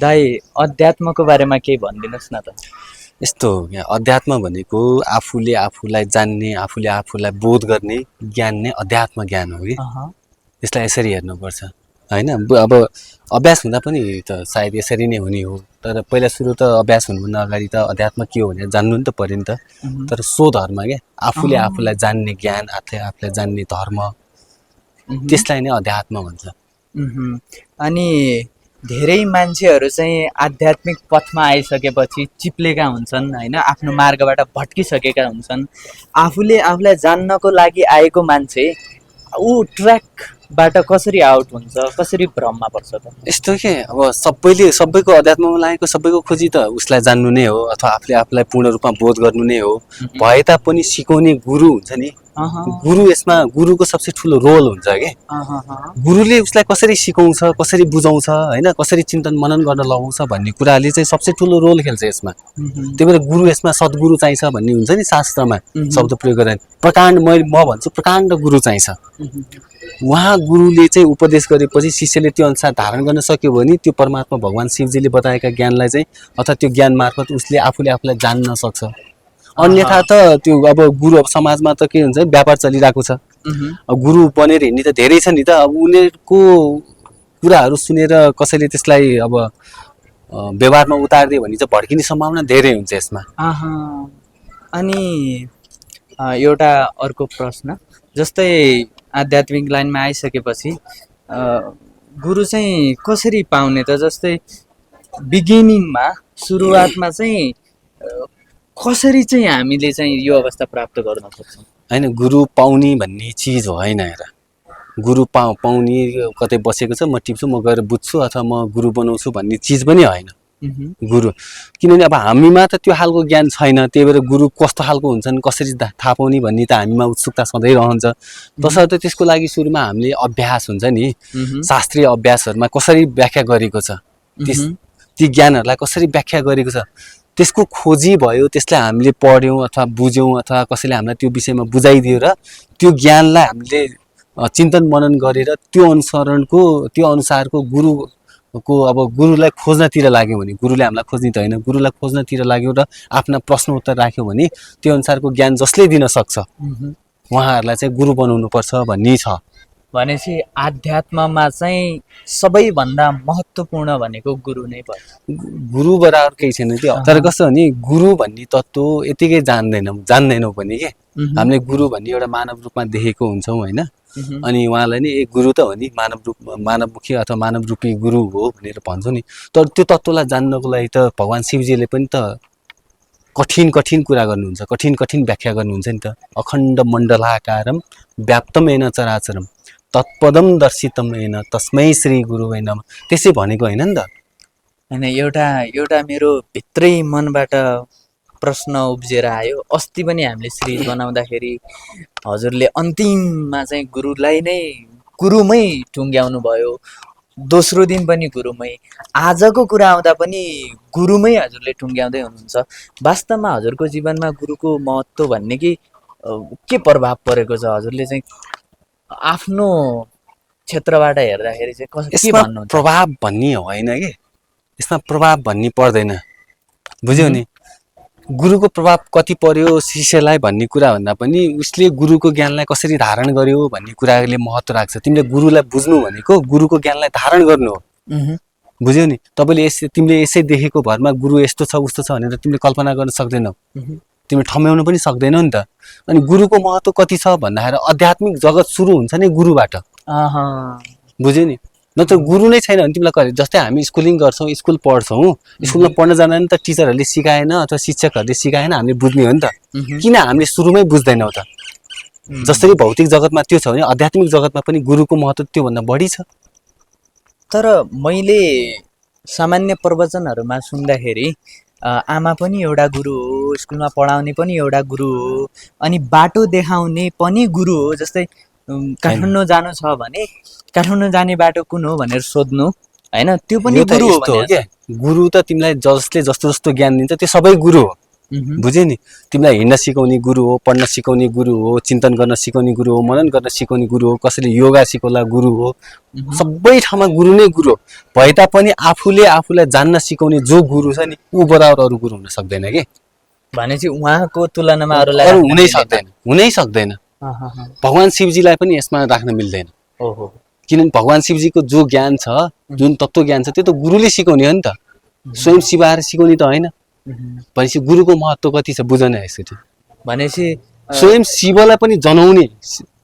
दाइ अध्यात्मको बारेमा केही भनिदिनुहोस् न त। यस्तो हो क्या, अध्यात्म भनेको आफूले आफूलाई जान्ने, आफूले आफूलाई बोध गर्ने ज्ञान नै अध्यात्म ज्ञान हो कि। यसलाई यसरी हेर्नुपर्छ होइन। अब अभ्यास हुँदा पनि त सायद यसरी नै हुने हो, तर पहिला सुरु त अभ्यास हुनुभन्दा अगाडि त अध्यात्म के हो भनेर जान्नु नि त पऱ्यो नि त। तर सो धर्म क्या, आफूले आफूलाई जान्ने ज्ञान, आफूले आफूलाई जान्ने धर्म, त्यसलाई नै अध्यात्म भन्छ। अनि धेरै मान्छेहरू चाहिँ आध्यात्मिक पथमा आइसकेपछि चिप्लेका हुन्छन् होइन, आफ्नो मार्गबाट भट्किसकेका हुन्छन्। आफूले आफूलाई जान्नको लागि आएको मान्छे ऊ ट्र्याकबाट कसरी आउट हुन्छ, कसरी भ्रममा पर्छ त? यस्तो के, अब सबैको अध्यात्ममा लागेको सबैको खोजी त उसलाई जान्नु नै हो, अथवा आफूले आफूलाई पूर्ण रूपमा बोध गर्नु नै हो। भए तापनि सिकाउने गुरु हुन्छ नि, गुरु, यसमा गुरुको सबसे ठुलो रोल हुन्छ कि। गुरुले उसलाई कसरी सिकाउँछ, कसरी बुझाउँछ होइन, कसरी चिन्तन मनन गर्न लगाउँछ भन्ने कुराले चाहिँ सबसे ठुलो रोल खेल्छ यसमा। त्यही भएर गुरु, यसमा सद्गुरु चाहिन्छ भन्ने हुन्छ नि शास्त्रमा शब्द प्रयोग गरेर। प्रकाण्ड, म भन्छु प्रकाण्ड गुरु चाहिन्छ। उहाँ गुरुले चाहिँ उपदेश गरेपछि शिष्यले त्यो अनुसार धारण गर्न सक्यो भने त्यो परमात्मा भगवान् शिवजीले बताएका ज्ञानलाई चाहिँ, अथवा त्यो ज्ञान मार्फत उसले आफूले आफूलाई जान्न सक्छ। अन्यथा त त्यो अब गुरु, अब समाजमा त के हुन्छ, व्यापार चलिरहेको छ। अब गुरु बनेर हिँड्ने त धेरै छ नि त। अब उनीहरूको कुराहरू सुनेर कसैले त्यसलाई अब व्यवहारमा उतारिदियो भने चाहिँ भड्किने सम्भावना धेरै हुन्छ यसमा। अनि एउटा अर्को प्रश्न, जस्तै आध्यात्मिक लाइनमा आइसकेपछि गुरु चाहिँ कसरी पाउने त? जस्तै बिगिनिङमा, सुरुवातमा चाहिँ कसरी चाहिँ हामीले चाहिँ यो अवस्था प्राप्त गर्न सक्छौँ? होइन, गुरु पाउने भन्ने चिज हो होइन। हेर, गुरु पाउने कतै बसेको छ, म टिप्छु, म गएर बुझ्छु, अथवा म गुरु बनाउँछु भन्ने चिज पनि होइन गुरु। किनभने अब हामीमा त त्यो खालको ज्ञान छैन। त्यही भएर गुरु कस्तो खालको हुन्छन्, कसरी थाहा पाउने भन्ने त हामीमा उत्सुकता सधैँ रहन्छ। तसर्थ त्यसको लागि सुरुमा हामीले अभ्यास हुन्छ नि, शास्त्रीय अभ्यासहरूमा कसरी व्याख्या गरेको छ, ती ज्ञानहरूलाई कसरी व्याख्या गरेको छ, त्यसको खोजी भयो। त्यसलाई हामीले पढ्यौँ अथवा बुझ्यौँ, अथवा कसैले हामीलाई त्यो विषयमा बुझाइदियो र त्यो ज्ञानलाई हामीले चिन्तन मनन गरेर त्यो अनुसारको गुरुको, अब गुरुलाई खोज्नतिर लाग्यौँ भने, गुरुले हामीलाई खोज्ने त होइन, गुरुलाई खोज्नतिर लाग्यौँ र आफ्ना प्रश्न उत्तर राख्यौँ भने त्यो अनुसारको ज्ञान जसले दिन सक्छ उहाँहरूलाई चाहिँ गुरु बनाउनु पर्छ भन्ने छ। भनेपछि आध्यात्ममा चाहिँ सबैभन्दा महत्त्वपूर्ण भनेको गुरु नै पर्छ। गुरु बराबर केही छैन त्यो। तर कस्तो भने गुरु भन्ने तत्त्व यतिकै जान्दैनौँ पनि के। हामीले गुरु भन्ने एउटा मानव रूपमा देखेको हुन्छौँ होइन। अनि उहाँलाई नि एक गुरु त हो नि, मानवमुखी अथवा मानव रूपी गुरु हो भनेर भन्छौँ नि। तर त्यो तत्त्वलाई जान्नको लागि त भगवान् शिवजीले पनि त कठिन कुरा गर्नुहुन्छ, कठिन व्याख्या गर्नुहुन्छ नि त। अखण्ड मण्डलाकारम व्याप्तम येन चराचरम तत्पदम दर्शितम येन तस्मै श्री गुरुवे नमः, त्यसै भनेको होइन नि त। होइन, एउटा मेरो भित्रै मनबाट प्रश्न उब्जेर आयो। अस्ति पनि हामीले सिरिज बनाउँदाखेरि हजुरले अन्तिममा चाहिँ गुरुलाई नै गुरुमै टुङ्ग्याउनु भयो, दोस्रो दिन पनि गुरुमै, आजको कुरा आउँदा पनि गुरुमै हजुरले टुङ्ग्याउँदै हुनुहुन्छ। वास्तवमा हजुरको जीवनमा गुरुको महत्त्व भन्ने के प्रभाव परेको छ? हजुरले चाहिँ आफ्नो क्षेत्रबाट हेर्दाखेरि चाहिँ के भन्नुहुन्छ? प्रभाव भन्ने होइन कि, यसमा प्रभाव भन्ने पर्दैन, बुझ्यौ नि। गुरुको प्रभाव कति पर्यो शिष्यलाई भन्ने कुरा भन्दा पनि उसले गुरुको ज्ञानलाई कसरी धारण गर्यो भन्ने कुराले महत्त्व राख्छ। तिमीले गुरुलाई बुझ्नु भनेको गुरुको ज्ञानलाई धारण गर्नु हो, बुझ्यौ नि। तपाईँले तिमीले यसै देखेको भरमा गुरु यस्तो छ उस्तो छ भनेर तिमीले कल्पना गर्न सक्दैनौ, तिमीले ठम्याउनु पनि सक्दैनौ नि त। अनि गुरुको महत्त्व कति छ भन्दाखेरि आध्यात्मिक जगत सुरु हुन्छ नि गुरुबाट, बुझ्यौ नि। नत्र गुरु नै छैन भने तिमीलाई कहिले, जस्तै हामी स्कुलिङ गर्छौँ, स्कुल पढ्छौँ, स्कुलमा पढ्न जाँदा नि त टिचरहरूले सिकाएन अथवा शिक्षकहरूले सिकाएन, हामीले बुझ्ने हो नि त। किन हामीले सुरुमै बुझ्दैनौँ त? जसरी भौतिक जगतमा त्यो छ भने आध्यात्मिक जगतमा पनि गुरुको महत्त्व त्योभन्दा बढी छ। तर मैले सामान्य प्रवचनहरूमा सुन्दाखेरि आमा पनि एउटा गुरु हो, स्कुलमा पढाउने पनि एउटा गुरु हो, अनि बाटो देखाउने पनि गुरु हो। जस्तै काठमाडौँ जानु छ भने काठमाडौँ जाने बाटो कुन हो भनेर सोध्नु होइन, त्यो पनि गुरु हो। गुरु त तिमीलाई जसले जस्तो ज्ञान दिन्छ त्यो सबै गुरु हो। बुझ्यौ नि? तिमीलाई हिँड्न सिकाउने गुरु हो, पढ्न सिकाउने गुरु हो, चिन्तन गर्न सिकाउने गुरु हो, मनन गर्न सिकाउने गुरु हो, कसैले योगा सिकाउला गुरु हो। सबै ठाउँमा गुरु नै गुरु हो। भए तापनि आफूले आफूलाई जान्न सिकाउने जो गुरु छ नि ऊ बराबर अरू गुरु हुन सक्दैन के। भनेपछि उहाँको तुलनामा अरूलाई अरू राख्न हुनै मिल्दैन। सक्दैन, हुनै सक्दैन। भगवान शिवजीलाई पनि यसमा राख्न मिल्दैन। ओहो। किनभने भगवान शिवजीको जो ज्ञान छ, जुन तत्त्व ज्ञान छ त्यो त गुरुले सिकाउने हो नि त, स्वयं शिव आएर सिकाउने त होइन। भनेपछि गुरुको महत्त्व कति छ बुझ न यसरी। भनेपछि स्वयं शिवलाई पनि जनाउने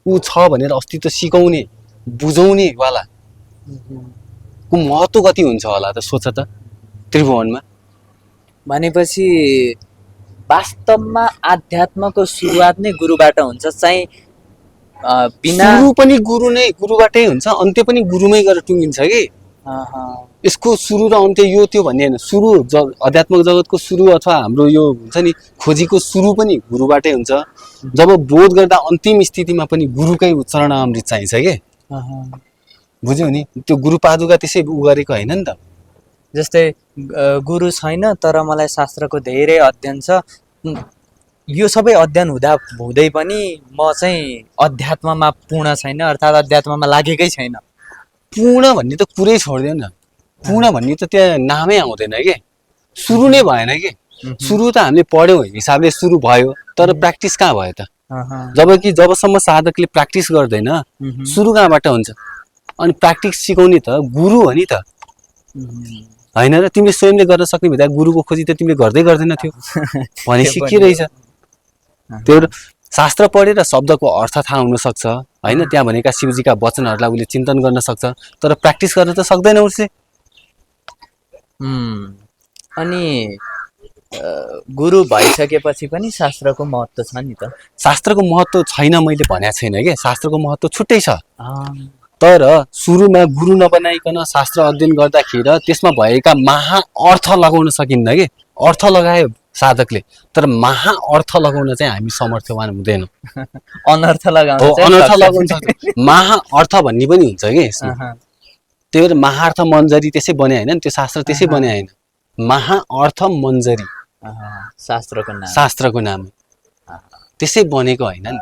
ऊ छ भनेर अस्तित्व सिकाउने बुझाउने वाला को महत्त्व कति हुन्छ होला त सोच त त्रिभुवनमा। भनेपछि वास्तवमा आध्यात्मको सुरुवात नै गुरुबाट हुन्छ, चाहिँ बिना सुरु पनि गुरु नै गुरुबाटै हुन्छ, अन्त्य पनि गुरुमै गएर टुङ्गिन्छ कि। यसको सुरु र अन्त्य यो त्यो भन्ने होइन। सुरु आध्यात्मिक जगतको सुरु अथवा हाम्रो यो हुन्छ नि खोजीको सुरु पनि गुरुबाटै हुन्छ। जब बोध गर्दा अन्तिम स्थितिमा पनि गुरुकै चरण अमृत चाहिन्छ के। बुझ्यौ नि? त्यो गुरु पादुका त्यसै उ गरेको होइन नि त। जस्तै गुरु छैन तर मलाई शास्त्रको धेरै अध्ययन छ, यो सबै अध्ययन हुँदा हुँदै पनि म चाहिँ अध्यात्ममा पूर्ण छैन, अर्थात् अध्यात्ममा लागेकै छैन। पूर्ण भन्ने त कुरै छोडिदेऊ न। पूर्ण भन्ने त त्यहाँ नामै आउँदैन के। सुरु नै भएन के। सुरु त हामीले पढ्यौँ हिसाबले सुरु भयो, तर प्र्याक्टिस कहाँ भयो त? जबसम्म साधकले प्र्याक्टिस गर्दैन सुरु कहाँबाट हुन्छ? अनि प्र्याक्टिस सिकाउने त गुरु हो नि त, होइन र? तिमीले स्वयंले गर्न सक्ने बित्दा गुरुको खोजी त तिमीले गर्दै गर्दैन थियो भनेपछि के रहेछ? त्यो शास्त्र पढेर शब्दको अर्थ थाहा हुन सक्छ, होइन? त्यहाँ भनेका शिवजीका वचनहरूलाई उसले चिन्तन गर्न सक्छ, तर प्र्याक्टिस गर्न त सक्दैन उसले। अनि गुरु भइसकेपछि पनि शास्त्रको महत्त्व छ नि त। शास्त्रको महत्त्व छैन मैले भनेको छैन के, शास्त्रको महत्त्व छुट्टै छ। तर सुरुमा गुरु नबनाइकन शास्त्र अध्ययन गर्दाखेरि त्यसमा भएका महा अर्थ लगाउन सकिन्न के। अर्थ लगायो साधकले, तर महा अर्थ लगाउन चाहिँ हामी समर्थवान हुँदैनौँ। अनर्थ लगाउन अनर्थ लगाउन सक्छ। महा अर्थ भन्ने पनि हुन्छ कि यसमा। त्यही भएर महार्थ मन्जरी त्यसै बने होइन, त्यो शास्त्र त्यसै बने होइन। महाअर्थ मन्जरी शास्त्रको नाम, शास्त्रको नाम त्यसै बनेको होइन नि त।